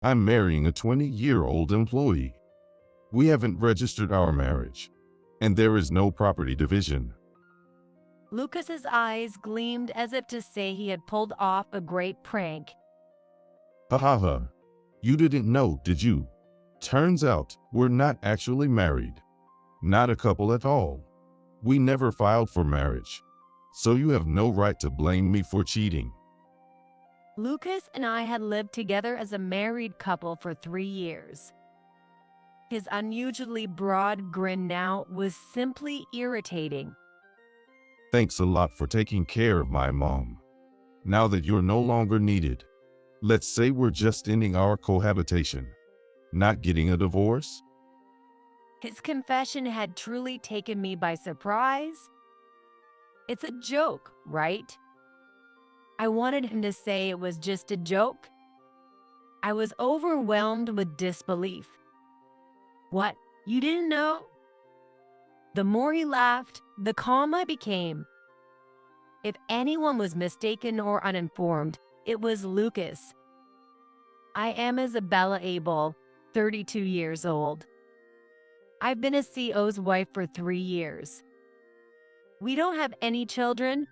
I'm marrying a 20-year-old employee. We haven't registered our marriage, and there is no property division. Lucas's eyes gleamed as if to say he had pulled off a great prank. Ha ha ha. You didn't know, did you? Turns out we're not actually married. Not a couple at all. We never filed for marriage, so you have no right to blame me for cheating. Lucas and I had lived together as a married couple for 3 years. His unusually broad grin now was simply irritating. Thanks a lot for taking care of my mom. Now that you're no longer needed, let's say we're just ending our cohabitation, not getting a divorce? His confession had truly taken me by surprise. It's a joke, right? I wanted him to say it was just a joke. I was overwhelmed with disbelief. What? You didn't know? The more he laughed, the calmer I became. If anyone was mistaken or uninformed, it was Lucas. I am Isabella Abel, 32 years old. I've been a CO's wife for 3 years. We don't have any children.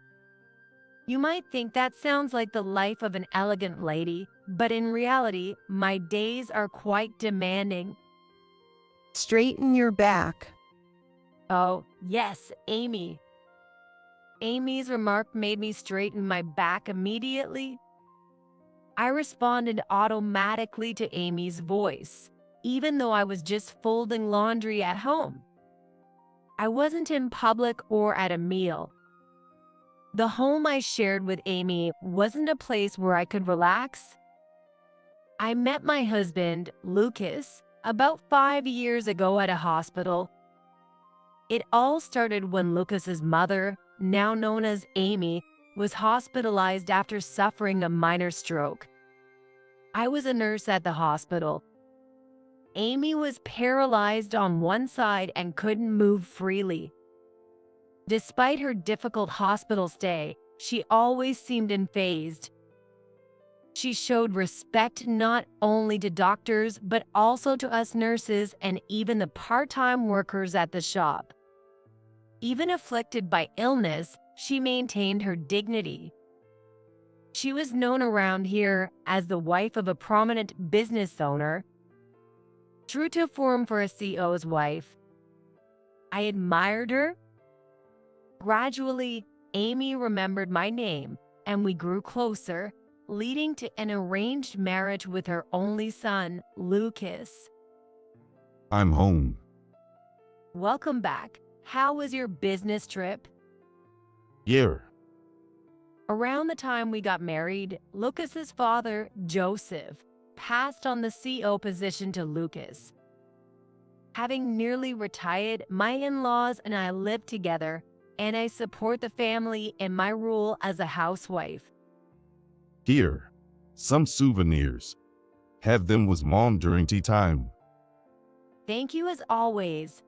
You might think that sounds like the life of an elegant lady, but in reality, my days are quite demanding. Straighten your back. Oh, yes, Amy. Amy's remark made me straighten my back immediately. I responded automatically to Amy's voice, even though I was just folding laundry at home. I wasn't in public or at a meal. The home I shared with Amy wasn't a place where I could relax. I met my husband, Lucas, about 5 years ago at a hospital. It all started when Lucas's mother, now known as Amy, was hospitalized after suffering a minor stroke. I was a nurse at the hospital. Amy was paralyzed on one side and couldn't move freely. Despite her difficult hospital stay, she always seemed unfazed. She showed respect not only to doctors, but also to us nurses and even the part-time workers at the shop. Even afflicted by illness, she maintained her dignity. She was known around here as the wife of a prominent business owner. True to form for a CO's wife, I admired her. Gradually, Amy remembered my name, and we grew closer, leading to an arranged marriage with her only son, Lucas. I'm home. Welcome back. How was your business trip? Yeah. Around the time we got married, Lucas's father, Joseph, passed on the CO position to Lucas. Having nearly retired, my in-laws and I live together, and I support the family in my role as a housewife. Here. Some souvenirs. Have them with mom during tea time. Thank you as always.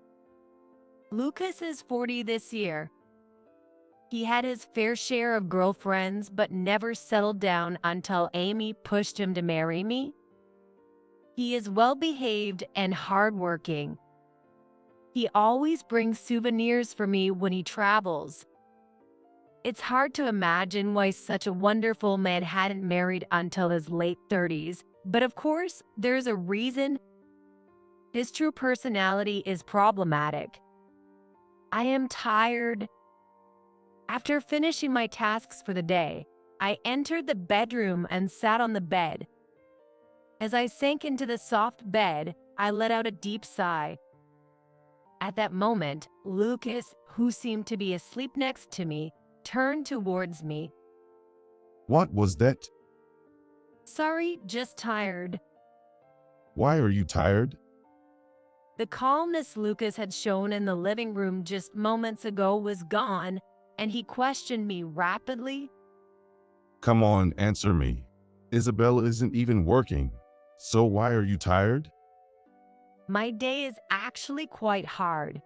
Lucas is 40 this year. He had his fair share of girlfriends, but never settled down until Amy pushed him to marry me. He is well-behaved and hardworking. He always brings souvenirs for me when he travels. It's hard to imagine why such a wonderful man hadn't married until his late 30s, but of course, there's a reason. His true personality is problematic. I am tired. After finishing my tasks for the day, I entered the bedroom and sat on the bed. As I sank into the soft bed, I let out a deep sigh. At that moment, Lucas, who seemed to be asleep next to me, turned towards me. What was that? Sorry, just tired. Why are you tired? The calmness Lucas had shown in the living room just moments ago was gone, and he questioned me rapidly. Come on, answer me. Isabella isn't even working. So why are you tired? My day is actually quite hard.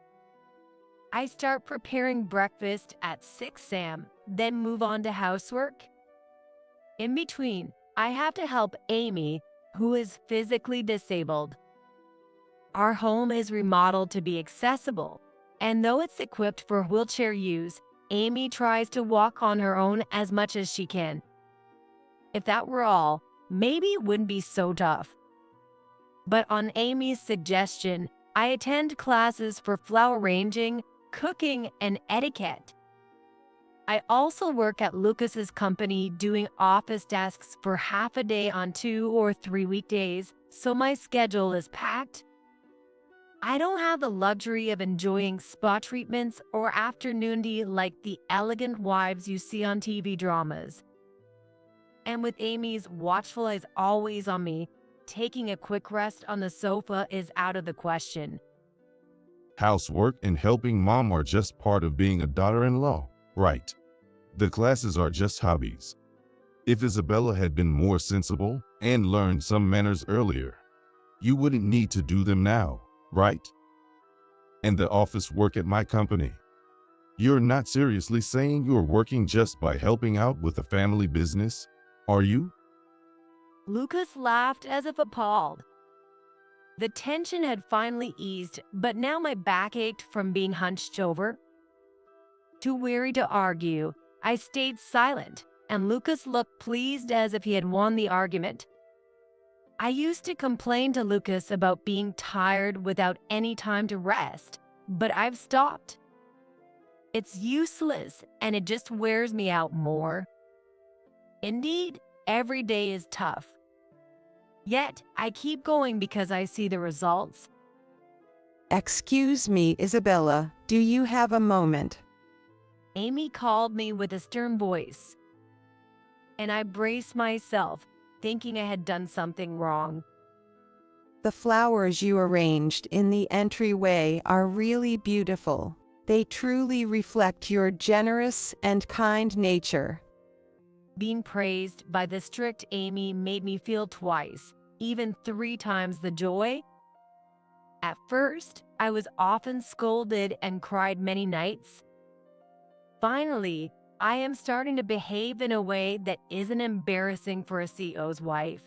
I start preparing breakfast at 6 a.m., then move on to housework. In between, I have to help Amy, who is physically disabled. Our home is remodeled to be accessible, and though it's equipped for wheelchair use, Amy tries to walk on her own as much as she can. If that were all, maybe it wouldn't be so tough. But on Amy's suggestion, I attend classes for flower arranging, cooking, and etiquette. I also work at Lucas's company doing office tasks for half a day on 2 or 3 weekdays, so my schedule is packed. I don't have the luxury of enjoying spa treatments or afternoon tea like the elegant wives you see on TV dramas. And with Amy's watchful eyes always on me, taking a quick rest on the sofa is out of the question. Housework and helping mom are just part of being a daughter-in-law, right? The classes are just hobbies. If Isabella had been more sensible and learned some manners earlier, you wouldn't need to do them now, right? And the office work at my company. You're not seriously saying you're working just by helping out with the family business, are you? Lucas laughed as if appalled. The tension had finally eased, but now my back ached from being hunched over. Too weary to argue, I stayed silent, and Lucas looked pleased as if he had won the argument. I used to complain to Lucas about being tired without any time to rest, but I've stopped. It's useless, and it just wears me out more. Indeed, every day is tough. Yet, I keep going because I see the results. Excuse me, Isabella, do you have a moment? Amy called me with a stern voice, and I braced myself, thinking I had done something wrong. The flowers you arranged in the entryway are really beautiful. They truly reflect your generous and kind nature. Being praised by the strict Amy made me feel twice, even 3 times the joy. At first, I was often scolded and cried many nights. Finally, I am starting to behave in a way that isn't embarrassing for a CEO's wife.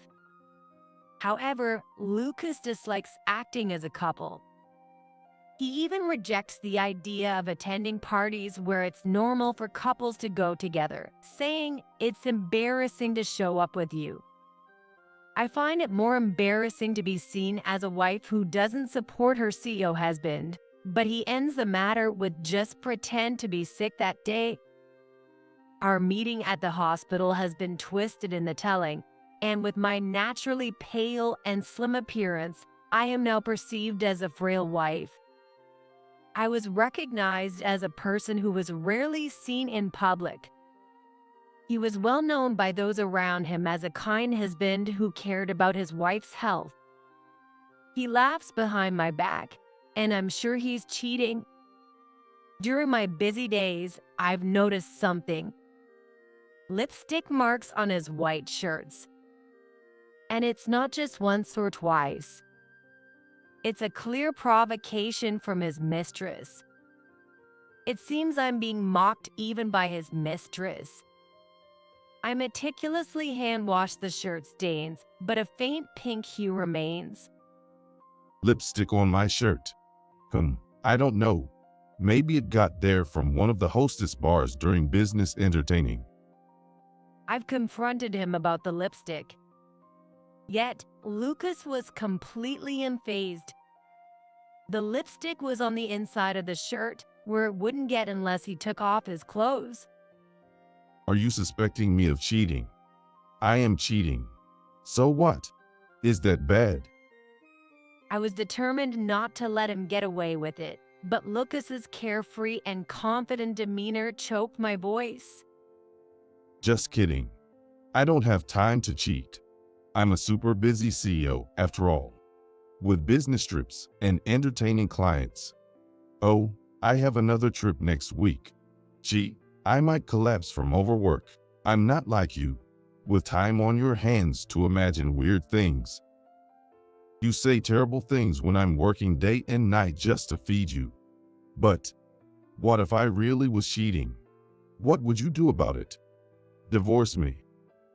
However, Lucas dislikes acting as a couple. He even rejects the idea of attending parties where it's normal for couples to go together, saying it's embarrassing to show up with you. I find it more embarrassing to be seen as a wife who doesn't support her CEO husband, but he ends the matter with just pretend to be sick that day. Our meeting at the hospital has been twisted in the telling, and with my naturally pale and slim appearance, I am now perceived as a frail wife. I was recognized as a person who was rarely seen in public. He was well known by those around him as a kind husband who cared about his wife's health. He laughs behind my back, and I'm sure he's cheating. During my busy days, I've noticed something. Lipstick marks on his white shirts. And it's not just once or twice. It's a clear provocation from his mistress. It seems I'm being mocked even by his mistress. I meticulously hand-wash the shirt stains, but a faint pink hue remains. Lipstick on my shirt. I don't know. Maybe it got there from one of the hostess bars during business entertaining. I've confronted him about the lipstick. Yet, Lucas was completely unfazed. The lipstick was on the inside of the shirt, where it wouldn't get unless he took off his clothes. Are you suspecting me of cheating? I am cheating. So what? Is that bad? I was determined not to let him get away with it, but Lucas's carefree and confident demeanor choked my voice. Just kidding. I don't have time to cheat. I'm a super busy CEO, after all, with business trips and entertaining clients. Oh, I have another trip next week. Gee, I might collapse from overwork. I'm not like you, with time on your hands to imagine weird things. You say terrible things when I'm working day and night just to feed you. But what if I really was cheating? What would you do about it? Divorce me,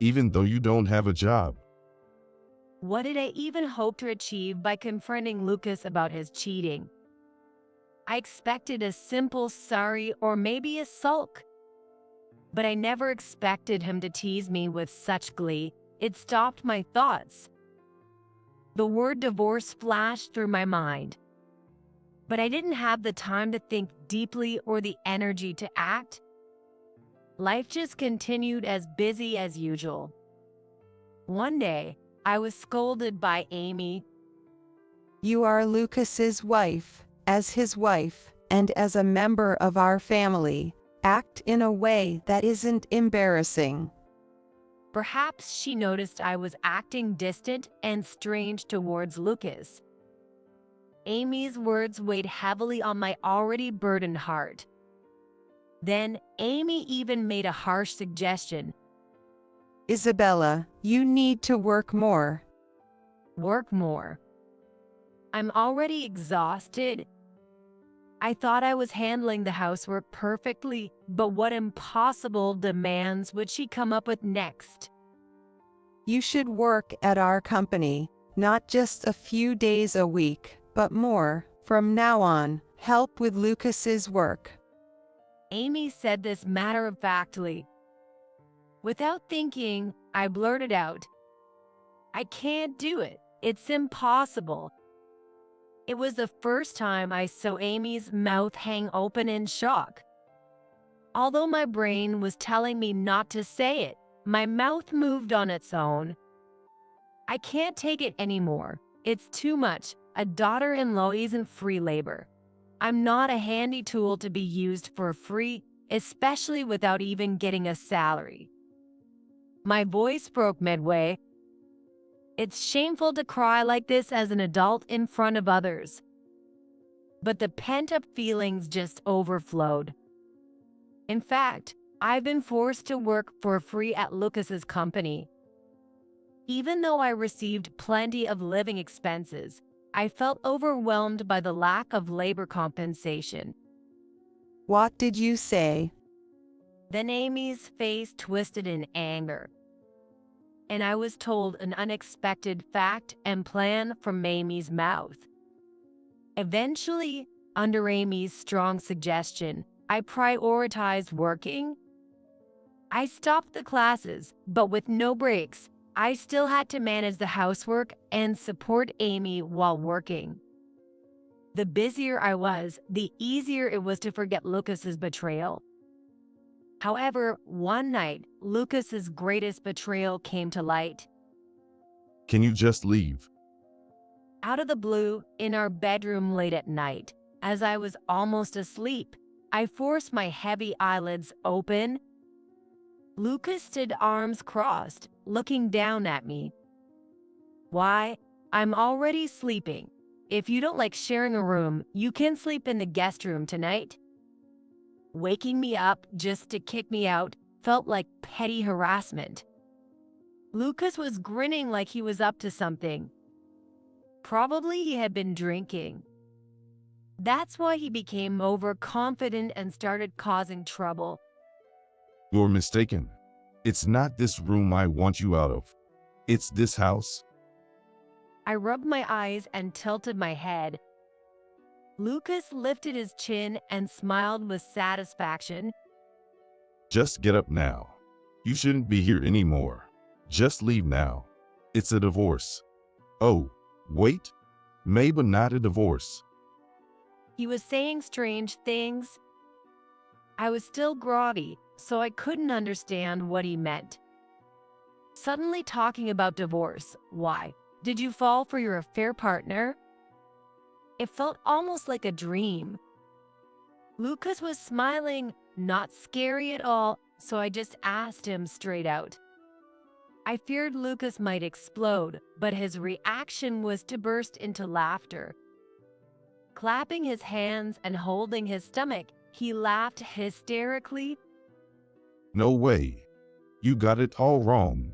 even though you don't have a job? What did I even hope to achieve by confronting Lucas about his cheating? I expected a simple sorry or maybe a sulk. But I never expected him to tease me with such glee. It stopped my thoughts. The word divorce flashed through my mind. But I didn't have the time to think deeply or the energy to act. Life just continued as busy as usual. One day, I was scolded by Amy. You are Lucas's wife. As his wife, and as a member of our family, act in a way that isn't embarrassing. Perhaps she noticed I was acting distant and strange towards Lucas. Amy's words weighed heavily on my already burdened heart. Then, Amy even made a harsh suggestion. Isabella, you need to work more. Work more. I'm already exhausted. I thought I was handling the housework perfectly, but what impossible demands would she come up with next? You should work at our company, not just a few days a week, but more. From now on, help with Lucas's work. Amy said this matter-of-factly. Without thinking, I blurted out, I can't do it. It's impossible. It was the first time I saw Amy's mouth hang open in shock. Although my brain was telling me not to say it, my mouth moved on its own. I can't take it anymore. It's too much. A daughter-in-law isn't free labor. I'm not a handy tool to be used for free, especially without even getting a salary. My voice broke midway. It's shameful to cry like this as an adult in front of others. But the pent-up feelings just overflowed. In fact, I've been forced to work for free at Lucas's company. Even though I received plenty of living expenses, I felt overwhelmed by the lack of labor compensation. What did you say? Then Amy's face twisted in anger, and I was told an unexpected fact and plan from Amy's mouth. Eventually, under Amy's strong suggestion, I prioritized working. I stopped the classes, but with no breaks. I still had to manage the housework and support Amy while working. The busier I was, the easier it was to forget Lucas's betrayal. However, one night, Lucas's greatest betrayal came to light. Can you just leave? Out of the blue, in our bedroom late at night, as I was almost asleep, I forced my heavy eyelids open. Lucas stood arms crossed, looking down at me. Why? I'm already sleeping. If you don't like sharing a room, you can sleep in the guest room tonight. Waking me up just to kick me out felt like petty harassment. Lucas was grinning like he was up to something. Probably he had been drinking. That's why he became overconfident and started causing trouble. You're mistaken. It's not this room I want you out of. It's this house. I rubbed my eyes and tilted my head. Lucas lifted his chin and smiled with satisfaction. Just get up now. You shouldn't be here anymore. Just leave now. It's a divorce. Oh, wait. Maybe not a divorce. He was saying strange things. I was still groggy, so I couldn't understand what he meant. Suddenly talking about divorce. Why? Did you fall for your affair partner? It felt almost like a dream. Lucas was smiling, not scary at all, so I just asked him straight out. I feared Lucas might explode, but his reaction was to burst into laughter. Clapping his hands and holding his stomach, he laughed hysterically. No way. You got it all wrong.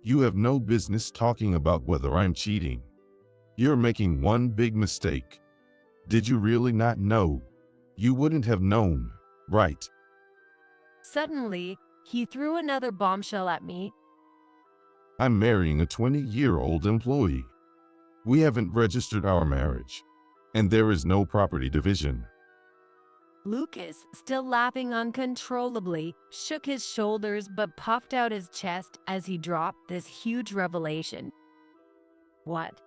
You have no business talking about whether I'm cheating. You're making one big mistake. Did you really not know? You wouldn't have known, right? Suddenly, he threw another bombshell at me. I'm marrying a 20-year-old employee. We haven't registered our marriage, and there is no property division. Lucas, still laughing uncontrollably, shook his shoulders but puffed out his chest as he dropped this huge revelation. What?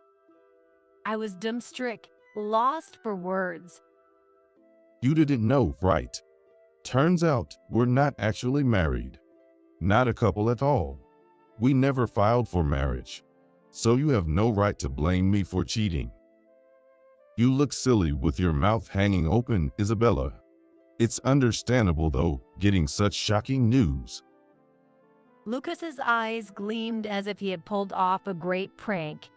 I was dumbstruck, lost for words. You didn't know, right? Turns out we're not actually married. Not a couple at all. We never filed for marriage, so you have no right to blame me for cheating. You look silly with your mouth hanging open, Isabella. It's understandable, though, getting such shocking news. Lucas's eyes gleamed as if he had pulled off a great prank.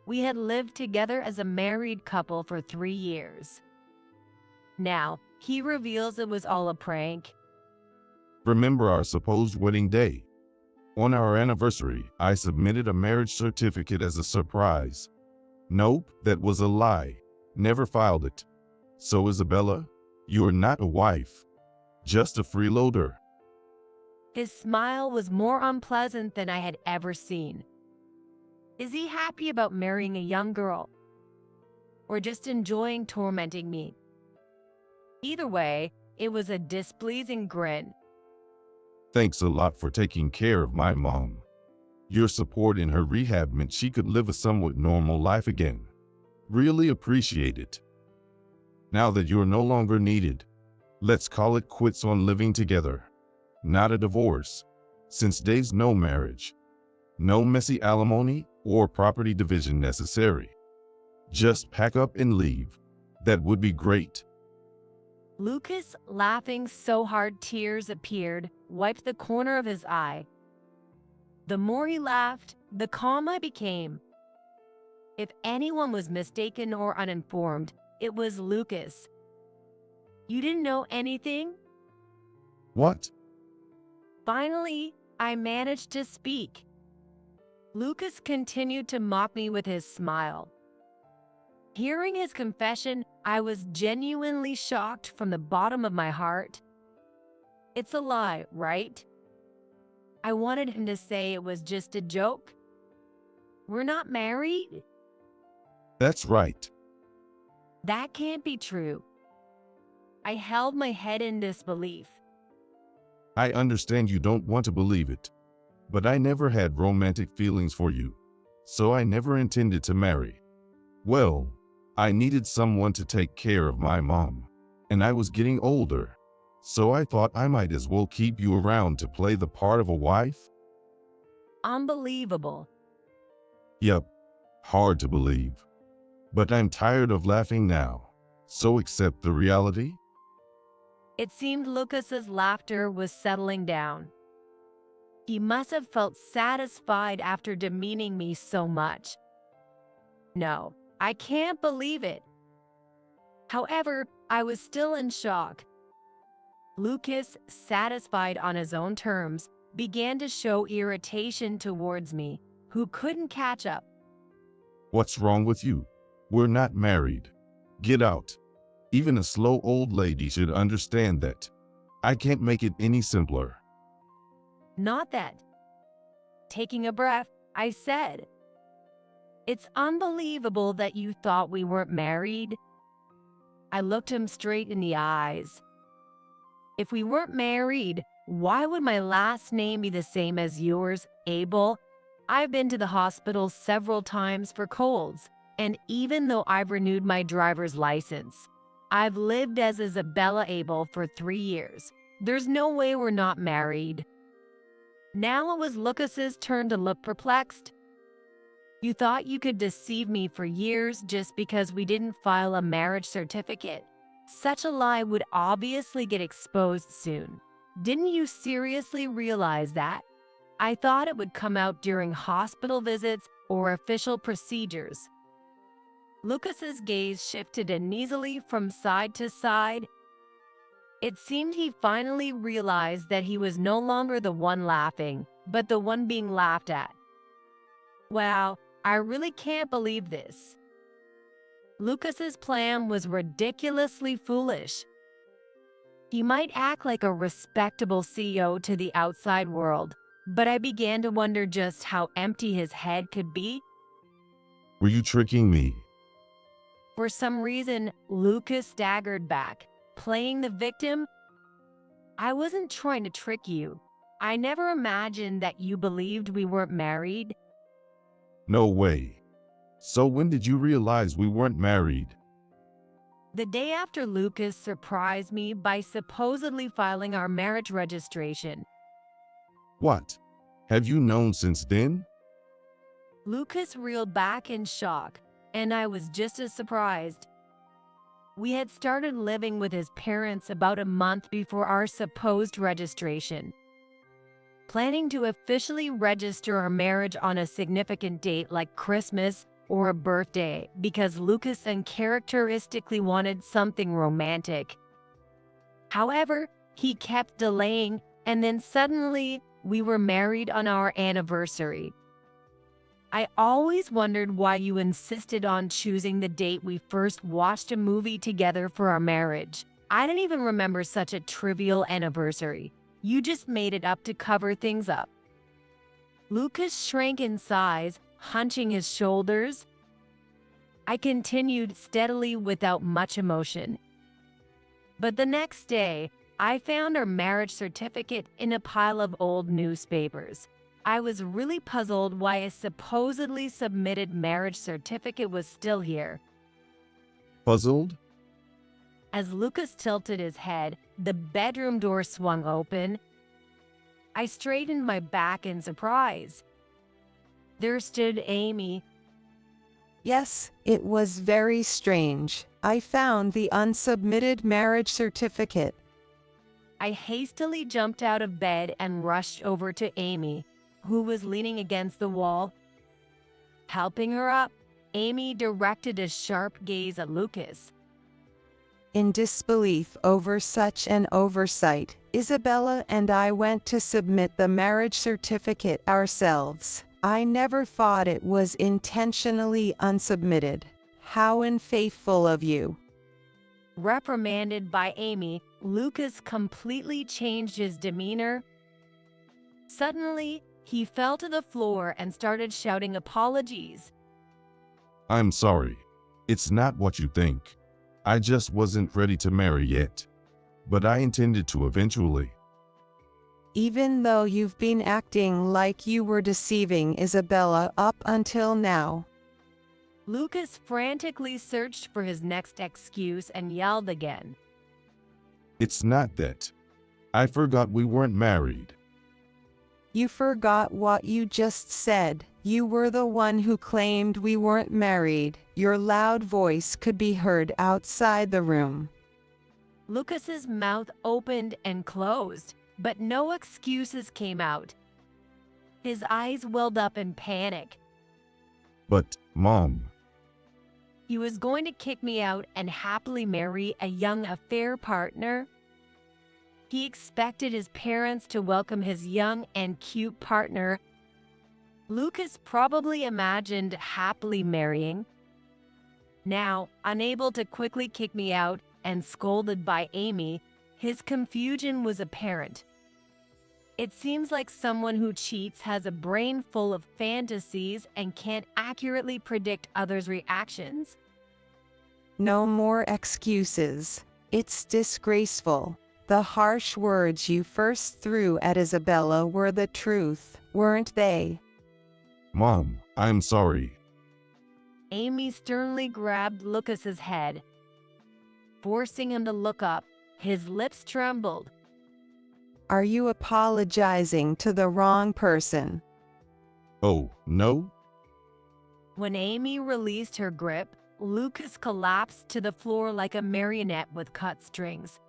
We had lived together as a married couple for 3 years. Now, he reveals it was all a prank. Remember our supposed wedding day? On our anniversary, I submitted a marriage certificate as a surprise. Nope, that was a lie. Never filed it. So, Isabella, you are not a wife, just a freeloader. His smile was more unpleasant than I had ever seen. Is he happy about marrying a young girl? Or just enjoying tormenting me? Either way, it was a displeasing grin. Thanks a lot for taking care of my mom. Your support in her rehab meant she could live a somewhat normal life again. Really appreciate it. Now that you're no longer needed, let's call it quits on living together. Not a divorce, since there's no marriage. No messy alimony or property division necessary. Just pack up and leave. That would be great. Lucas, laughing so hard tears appeared, wiped the corner of his eye. The more he laughed, the calm I became. If anyone was mistaken or uninformed, it was Lucas. You didn't know anything? What? Finally, I managed to speak. Lucas continued to mock me with his smile. Hearing his confession, I was genuinely shocked from the bottom of my heart. It's a lie, right? I wanted him to say it was just a joke. We're not married? That's right. That can't be true. I held my head in disbelief. I understand you don't want to believe it, but I never had romantic feelings for you, so I never intended to marry. Well, I needed someone to take care of my mom, and I was getting older, so I thought I might as well keep you around to play the part of a wife. Unbelievable. Yep, hard to believe. But I'm tired of laughing now, so accept the reality. It seemed Lucas's laughter was settling down. He must have felt satisfied after demeaning me so much. No, I can't believe it. However, I was still in shock. Lucas, satisfied on his own terms, began to show irritation towards me, who couldn't catch up. What's wrong with you? We're not married. Get out. Even a slow old lady should understand that. I can't make it any simpler. Not that. Taking a breath, I said, "It's unbelievable that you thought we weren't married." I looked him straight in the eyes. If we weren't married, why would my last name be the same as yours, Abel? I've been to the hospital several times for colds, and even though I've renewed my driver's license, I've lived as Isabella Abel for 3 years. There's no way we're not married. Now it was Lucas's turn to look perplexed. You thought you could deceive me for years just because we didn't file a marriage certificate. Such a lie would obviously get exposed soon. Didn't you seriously realize that? I thought it would come out during hospital visits or official procedures. Lucas's gaze shifted uneasily from side to side. It seemed he finally realized that he was no longer the one laughing, but the one being laughed at. Wow, I really can't believe this. Lucas's plan was ridiculously foolish. He might act like a respectable CEO to the outside world, but I began to wonder just how empty his head could be. Were you tricking me? For some reason, Lucas staggered back, playing the victim. I wasn't trying to trick you. I never imagined that you believed we weren't married. No way. So when did you realize we weren't married? The day after Lucas surprised me by supposedly filing our marriage registration. What? Have you known since then? Lucas reeled back in shock, and I was just as surprised. We had started living with his parents about a month before our supposed registration, planning to officially register our marriage on a significant date like Christmas or a birthday because Lucas uncharacteristically wanted something romantic. However, he kept delaying, and then suddenly we were married on our anniversary. I always wondered why you insisted on choosing the date we first watched a movie together for our marriage. I didn't even remember such a trivial anniversary. You just made it up to cover things up. Lucas shrank in size, hunching his shoulders. I continued steadily without much emotion. But the next day, I found our marriage certificate in a pile of old newspapers. I was really puzzled why a supposedly submitted marriage certificate was still here. Puzzled? As Lucas tilted his head, the bedroom door swung open. I straightened my back in surprise. There stood Amy. Yes, it was very strange. I found the unsubmitted marriage certificate. I hastily jumped out of bed and rushed over to Amy, who was leaning against the wall. Helping her up, Amy directed a sharp gaze at Lucas. In disbelief over such an oversight, Isabella and I went to submit the marriage certificate ourselves. I never thought it was intentionally unsubmitted. How unfaithful of you. Reprimanded by Amy, Lucas completely changed his demeanor. Suddenly, he fell to the floor and started shouting apologies. I'm sorry. It's not what you think. I just wasn't ready to marry yet. But I intended to eventually. Even though you've been acting like you were deceiving Isabella up until now. Lucas frantically searched for his next excuse and yelled again. It's not that. I forgot we weren't married. You forgot what you just said. You were the one who claimed we weren't married. Your loud voice could be heard outside the room. Lucas's mouth opened and closed, but no excuses came out. His eyes welled up in panic. But, Mom. He was going to kick me out and happily marry a young affair partner. He expected his parents to welcome his young and cute partner. Lucas probably imagined happily marrying. Now, unable to quickly kick me out and scolded by Amy, his confusion was apparent. It seems like someone who cheats has a brain full of fantasies and can't accurately predict others' reactions. No more excuses. It's disgraceful. The harsh words you first threw at Isabella were the truth, weren't they? Mom, I'm sorry. Amy sternly grabbed Lucas's head, forcing him to look up. His lips trembled. Are you apologizing to the wrong person? Oh, no? When Amy released her grip, Lucas collapsed to the floor like a marionette with cut strings.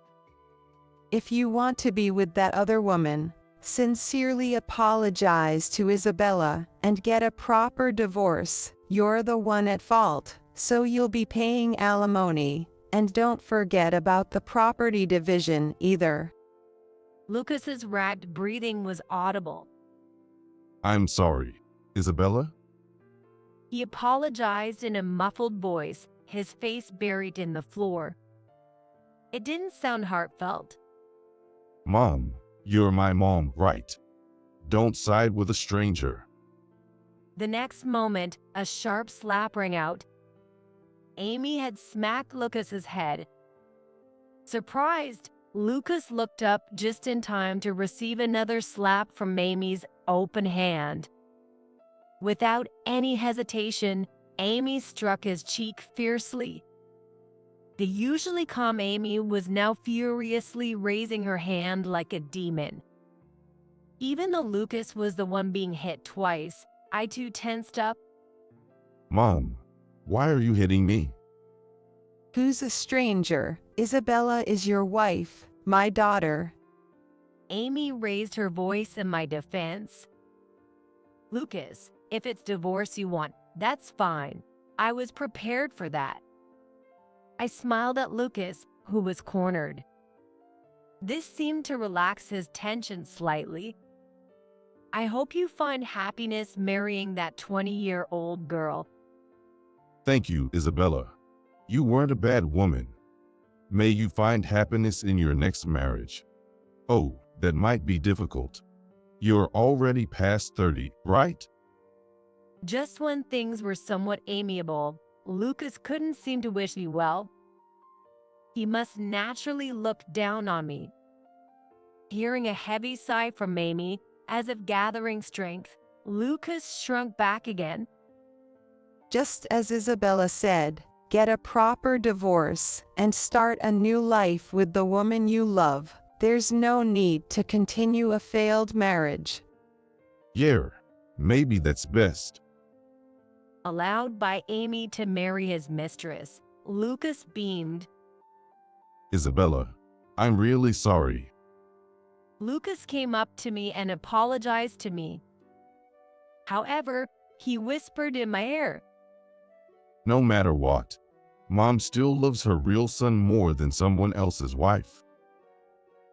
If you want to be with that other woman, sincerely apologize to Isabella and get a proper divorce. You're the one at fault, so you'll be paying alimony. And don't forget about the property division either. Lucas's ragged breathing was audible. I'm sorry. Isabella? He apologized in a muffled voice, his face buried in the floor. It didn't sound heartfelt. Mom, you're my mom, right? Don't side with a stranger. The next moment, a sharp slap rang out. Amy had smacked Lucas's head. Surprised, Lucas looked up just in time to receive another slap from Amy's open hand. Without any hesitation, Amy struck his cheek fiercely. The usually calm Amy was now furiously raising her hand like a demon. Even though Lucas was the one being hit twice, I too tensed up. Mom, why are you hitting me? Who's a stranger? Isabella is your wife, my daughter. Amy raised her voice in my defense. Lucas, if it's divorce you want, that's fine. I was prepared for that. I smiled at Lucas, who was cornered. This seemed to relax his tension slightly. I hope you find happiness marrying that 20-year-old girl. Thank you, Isabella. You weren't a bad woman. May you find happiness in your next marriage. Oh, that might be difficult. You're already past 30, right? Just when things were somewhat amiable, Lucas couldn't seem to wish me well. He must naturally look down on me. Hearing a heavy sigh from Amy, as if gathering strength, Lucas shrunk back again. Just as Isabella said, get a proper divorce and start a new life with the woman you love. There's no need to continue a failed marriage. Yeah, maybe that's best. Allowed by Amy to marry his mistress, Lucas beamed. Isabella, I'm really sorry. Lucas came up to me and apologized to me. However, he whispered in my ear, No matter what, Mom still loves her real son more than someone else's wife.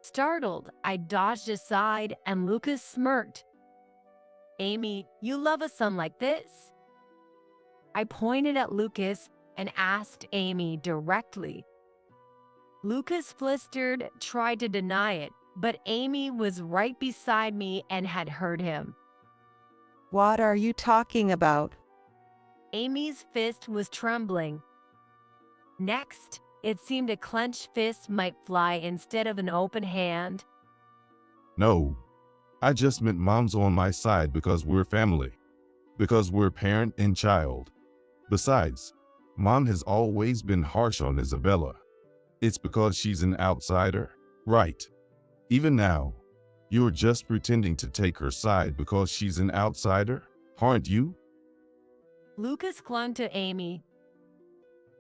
Startled, I dodged aside and Lucas smirked. Amy, you love a son like this? I pointed at Lucas and asked Amy directly. Lucas flistered, tried to deny it, but Amy was right beside me and had heard him. What are you talking about? Amy's fist was trembling. Next, it seemed a clenched fist might fly instead of an open hand. No, I just meant Mom's on my side because we're family. Because we're parent and child. Besides, Mom has always been harsh on Isabella. It's because she's an outsider, right? Even now, you're just pretending to take her side because she's an outsider, aren't you? Lucas clung to Amy.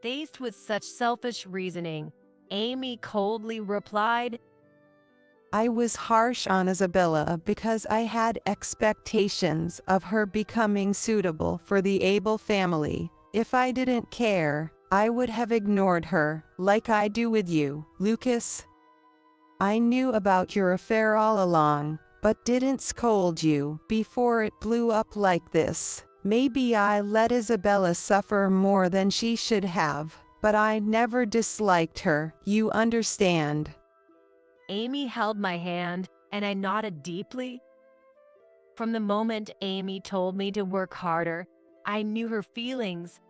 Faced with such selfish reasoning, Amy coldly replied, I was harsh on Isabella because I had expectations of her becoming suitable for the Abel family. If I didn't care, I would have ignored her, like I do with you, Lucas. I knew about your affair all along, but didn't scold you before it blew up like this. Maybe I let Isabella suffer more than she should have, but I never disliked her, you understand. Amy held my hand, and I nodded deeply. From the moment Amy told me to work harder, I knew her feelings.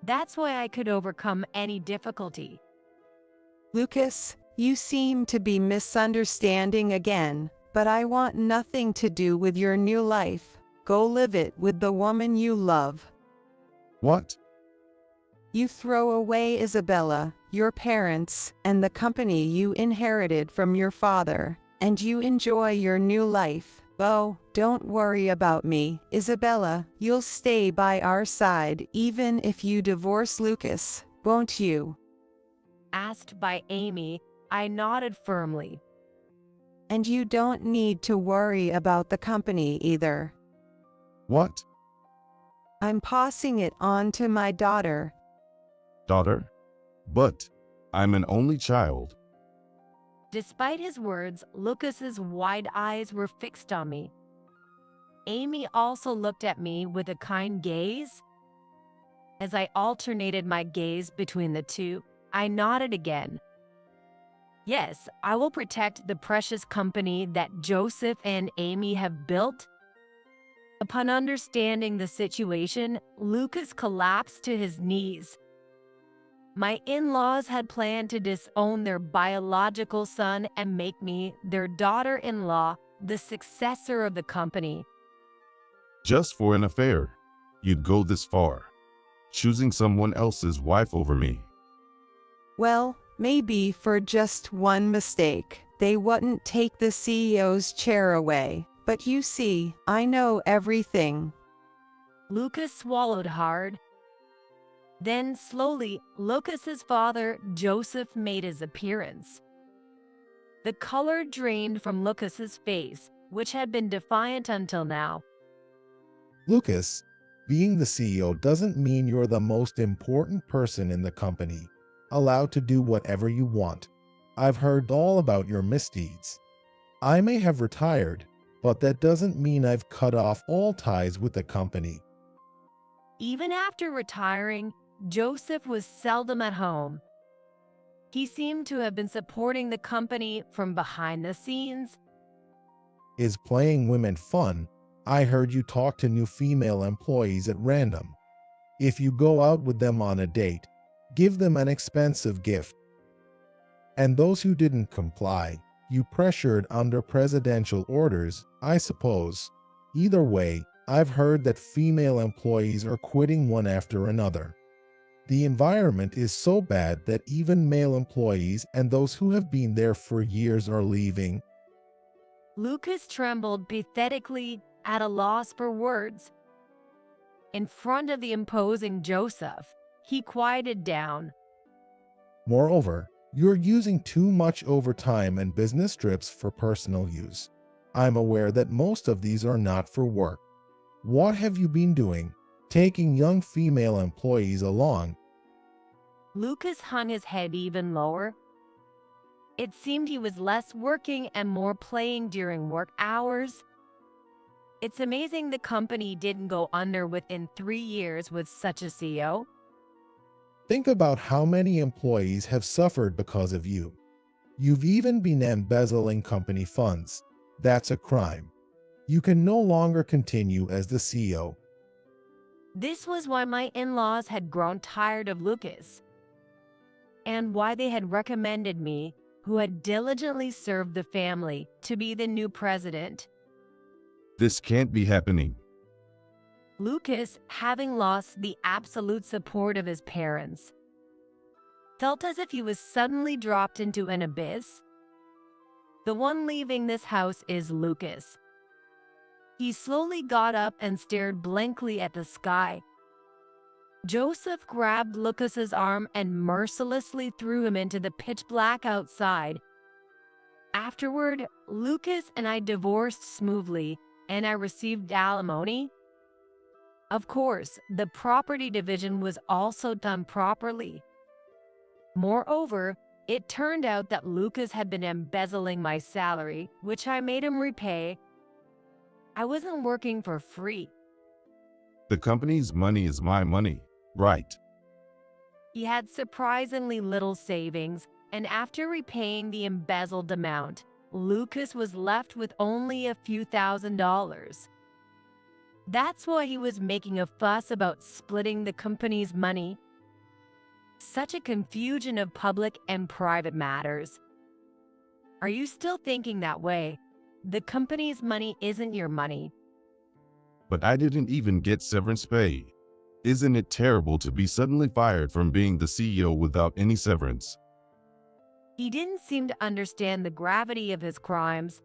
That's why I could overcome any difficulty. Lucas, you seem to be misunderstanding again, but I want nothing to do with your new life. Go live it with the woman you love. What? You throw away Isabella, your parents, and the company you inherited from your father, and you enjoy your new life. Oh, don't worry about me, Isabella. You'll stay by our side even if you divorce Lucas, won't you? Asked by Amy, I nodded firmly. And you don't need to worry about the company either. What? I'm passing it on to my daughter. Daughter? But I'm an only child. Despite his words, Lucas's wide eyes were fixed on me. Amy also looked at me with a kind gaze. As I alternated my gaze between the two, I nodded again. Yes, I will protect the precious company that Joseph and Amy have built. Upon understanding the situation, Lucas collapsed to his knees. My in-laws had planned to disown their biological son and make me, their daughter-in-law, the successor of the company. Just for an affair, you'd go this far, choosing someone else's wife over me. Well, maybe for just one mistake, they wouldn't take the CEO's chair away. But you see, I know everything. Lucas swallowed hard. Then, slowly, Lucas's father, Joseph, made his appearance. The color drained from Lucas's face, which had been defiant until now. Lucas, being the CEO doesn't mean you're the most important person in the company, allowed to do whatever you want. I've heard all about your misdeeds. I may have retired, but that doesn't mean I've cut off all ties with the company. Even after retiring, Joseph was seldom at home. He seemed to have been supporting the company from behind the scenes. Is playing women fun? I heard you talk to new female employees at random. If you go out with them on a date, give them an expensive gift. And those who didn't comply, you pressured under presidential orders, I suppose. Either way, I've heard that female employees are quitting one after another. The environment is so bad that even male employees and those who have been there for years are leaving. Lucas trembled pathetically, at a loss for words. In front of the imposing Joseph, he quieted down. Moreover, you're using too much overtime and business trips for personal use. I'm aware that most of these are not for work. What have you been doing? Taking young female employees along? Lucas hung his head even lower. It seemed he was less working and more playing during work hours. It's amazing the company didn't go under within 3 years with such a CEO. Think about how many employees have suffered because of you. You've even been embezzling company funds. That's a crime. You can no longer continue as the CEO. This was why my in-laws had grown tired of Lucas, and why they had recommended me, who had diligently served the family, to be the new president. This can't be happening. Lucas, having lost the absolute support of his parents, felt as if he was suddenly dropped into an abyss. The one leaving this house is Lucas. He slowly got up and stared blankly at the sky. Joseph grabbed Lucas's arm and mercilessly threw him into the pitch black outside. Afterward, Lucas and I divorced smoothly, and I received alimony. Of course, the property division was also done properly. Moreover, it turned out that Lucas had been embezzling my salary, which I made him repay. I wasn't working for free. The company's money is my money, right? He had surprisingly little savings, and after repaying the embezzled amount, Lucas was left with only a few $1,000s. That's why he was making a fuss about splitting the company's money. Such a confusion of public and private matters. Are you still thinking that way? The company's money isn't your money. But I didn't even get severance pay. Isn't it terrible to be suddenly fired from being the CEO without any severance? He didn't seem to understand the gravity of his crimes,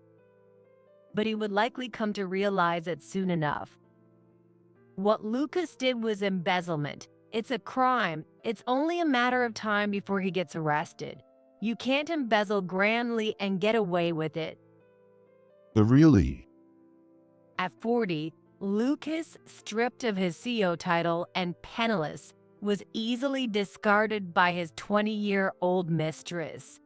but he would likely come to realize it soon enough. What Lucas did was embezzlement. It's a crime. It's only a matter of time before he gets arrested. You can't embezzle grandly and get away with it. But really? At 40, Lucas, stripped of his CEO title and penniless, was easily discarded by his 20-year-old mistress.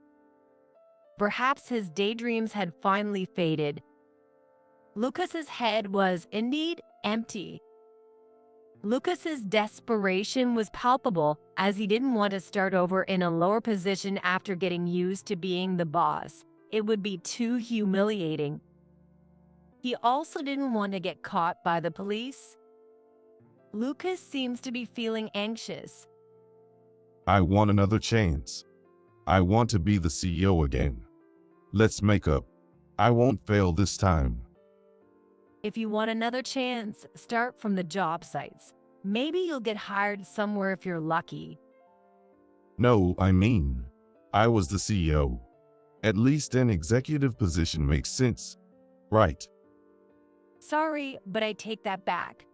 Perhaps his daydreams had finally faded. Lucas's head was indeed empty. Lucas's desperation was palpable, as he didn't want to start over in a lower position after getting used to being the boss. It would be too humiliating. He also didn't want to get caught by the police. Lucas seems to be feeling anxious. I want another chance. I want to be the CEO again. Let's make up. I won't fail this time. If you want another chance, start from the job sites. Maybe you'll get hired somewhere if you're lucky. No, I mean, I was the CEO. At least an executive position makes sense, right? Sorry, but I take that back.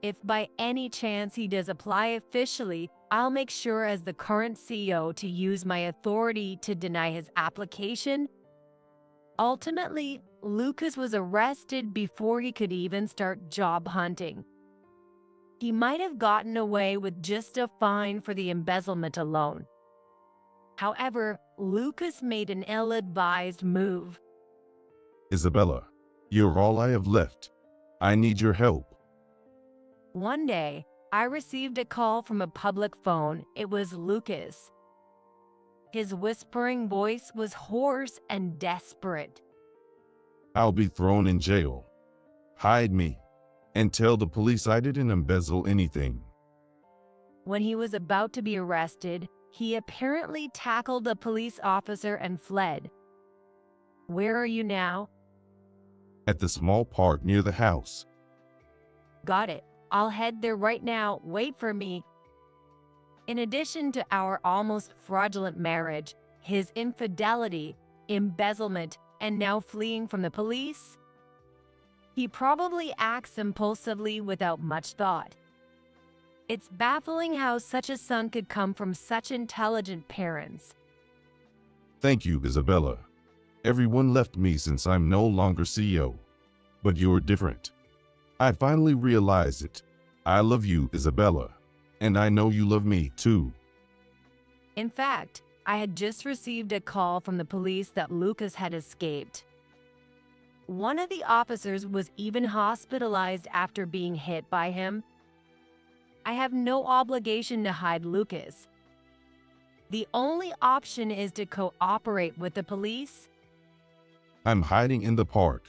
If by any chance he does apply officially, I'll make sure as the current CEO to use my authority to deny his application. Ultimately, Lucas was arrested before he could even start job hunting. He might have gotten away with just a fine for the embezzlement alone. However, Lucas made an ill-advised move. Isabella, you're all I have left. I need your help. One day, I received a call from a public phone. It was Lucas. His whispering voice was hoarse and desperate. I'll be thrown in jail. Hide me and tell the police I didn't embezzle anything. When he was about to be arrested, he apparently tackled a police officer and fled. Where are you now? At the small park near the house. Got it. I'll head there right now. Wait for me. In addition to our almost fraudulent marriage, his infidelity, embezzlement, and now fleeing from the police, he probably acts impulsively without much thought. It's baffling how such a son could come from such intelligent parents. Thank you, Isabella. Everyone left me since I'm no longer CEO. But you're different. I finally realized it. I love you, Isabella. And I know you love me, too. In fact, I had just received a call from the police that Lucas had escaped. One of the officers was even hospitalized after being hit by him. I have no obligation to hide Lucas. The only option is to cooperate with the police. I'm hiding in the park,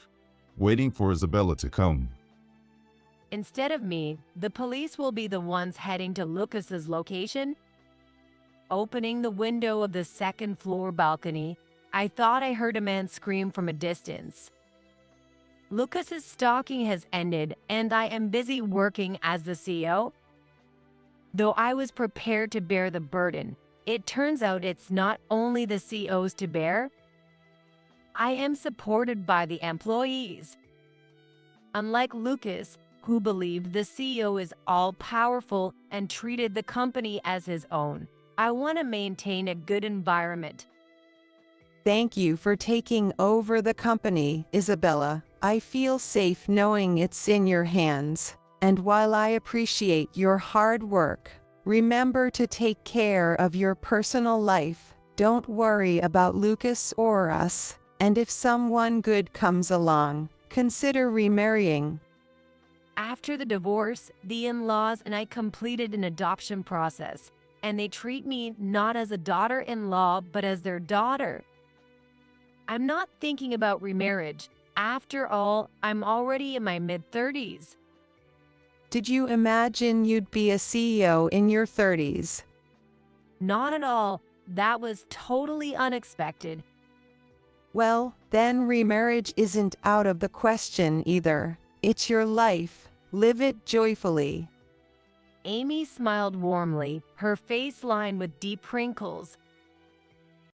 waiting for Isabella to come. Instead of me, the police will be the ones heading to Lucas's location. Opening the window of the second-floor balcony, I thought I heard a man scream from a distance. Lucas's stalking has ended, and I am busy working as the CEO. Though I was prepared to bear the burden, it turns out it's not only the CEO's to bear. I am supported by the employees. Unlike Lucas, who believed the CEO is all-powerful and treated the company as his own, I want to maintain a good environment. Thank you for taking over the company, Isabella. I feel safe knowing it's in your hands. And while I appreciate your hard work, remember to take care of your personal life. Don't worry about Lucas or us. And if someone good comes along, consider remarrying. After the divorce, the in-laws and I completed an adoption process, and they treat me not as a daughter-in-law, but as their daughter. I'm not thinking about remarriage. After all, I'm already in my mid-30s. Did you imagine you'd be a CEO in your 30s? Not at all. That was totally unexpected. Well, then remarriage isn't out of the question either. It's your life. Live it joyfully. Amy smiled warmly, her face lined with deep wrinkles.